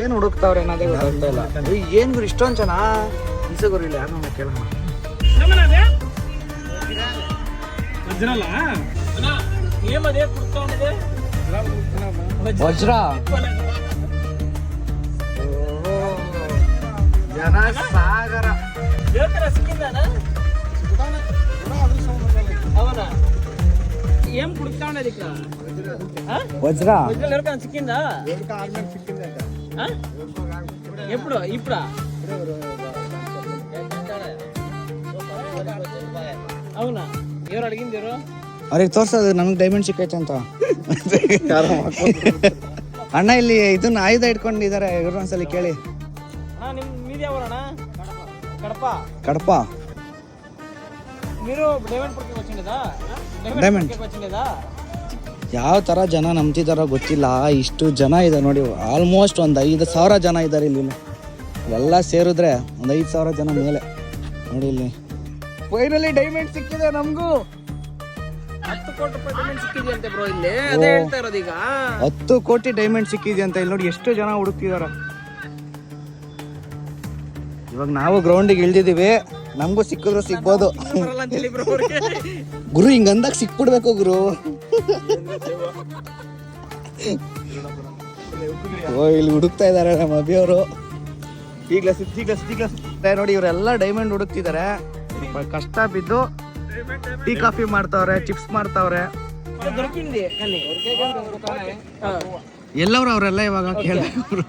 ಏನು ಹುಡುಕ್ತಾವ್ರೆ ಅನ್ನೋದೇ ಗೊತ್ತಾಗ್ತಾ ಇಲ್ಲ. ಏನು ಗುರು ಇಷ್ಟೊಂದು ಜನ ಗುರು ಇಲ್ಲ ಯಾರು ಕೇಳೋಣ. ವಜ್ರ ಜನ ಸಾಗರ వజ్ర సిక్కిందా ఎప్పుడు ఇప్పుడు అవునా ఎవరు అడిగింది ఎవరు ಅವ್ರಿಗೆ ತೋರ್ಸೋದು ನಮಗೆ ಡೈಮಂಡ್ ಸಿಕ್ಕೈತೆ ಅಂತ. ಅಣ್ಣ ಇಲ್ಲಿ ಇದನ್ನ ಆಯುಧ ಇಟ್ಕೊಂಡಿದ್ದಾರೆ ಇವ್ರು ಒಂದ್ಸಲಿ ಕೇಳಿ. మీది ఎవరన్నా కడప కడప మీరు డైమండ్ పర్కి వచ్చిందా ಡೈಮಂಡ್ వచ్చిందా ಯಾವ ಥರ ಜನ ನಂಬ್ತಿದಾರೋ ಗೊತ್ತಿಲ್ಲ. ಇಷ್ಟು ಜನ ಇದೆ ನೋಡಿ, ಆಲ್ಮೋಸ್ಟ್ ಒಂದು 5,000 ಜನ ಇದ್ದಾರೆ ಇಲ್ಲಿ. ಎಲ್ಲ ಸೇರಿದ್ರೆ ಒಂದು 5,000 ಜನ ಮೇಲೆ ನೋಡಿ ಇಲ್ಲಿ. ಫೈನಲಿ ಡೈಮಂಡ್ ಸಿಕ್ಕಿದೆ ನಮಗೂ. 10 ಕೋಟಿ ರೂಪಾಯಿ ಡೈಮಂಡ್ ಸಿಕ್ಕಿದೆಯಂತೆ ಬ್ರೋ ಇಲ್ಲಿ. ಅದೇ ಹೇಳ್ತಾ ಇರೋದು ಈಗ 10 ಕೋಟಿ ಡೈಮಂಡ್ ಸಿಕ್ಕಿದೆ ಅಂತ. ಇಲ್ಲಿ ನೋಡಿ ಎಷ್ಟು ಜನ ಹುಡುಕ್ತಿದಾರ. ಇವಾಗ ನಾವು ಗ್ರೌಂಡಿಗೆ ಇಳ್ದಿದೀವಿ, ನಮಗೂ ಸಿಕ್ಕಿದ್ರು ಸಿಗ್ಬೋದು ಗುರು. ಹಿಂಗ ಅಂದಾಗ ಸಿಕ್ಬಿಡ್ಬೇಕು ಗುರು. ಓ ಇಲ್ಲಿ ಹುಡುಕ್ತಾ ಇದಾರೆ ನಮ್ಮ ಅಭಿಯವರು. ನೋಡಿ ಇವರೆಲ್ಲ ಡೈಮಂಡ್ ಹುಡುಕ್ತಿದ್ದಾರೆ. ಕಷ್ಟ ಬಿದ್ದು ಟೀ ಕಾಫಿ ಮಾಡ್ತಾವ್ರೆ, ಚಿಪ್ಸ್ ಮಾಡ್ತಾವ್ರೆ. ಎಲ್ಲವ್ರು ಅವರೆಲ್ಲ ಇವಾಗ ಕೇಳಿದ್ರು.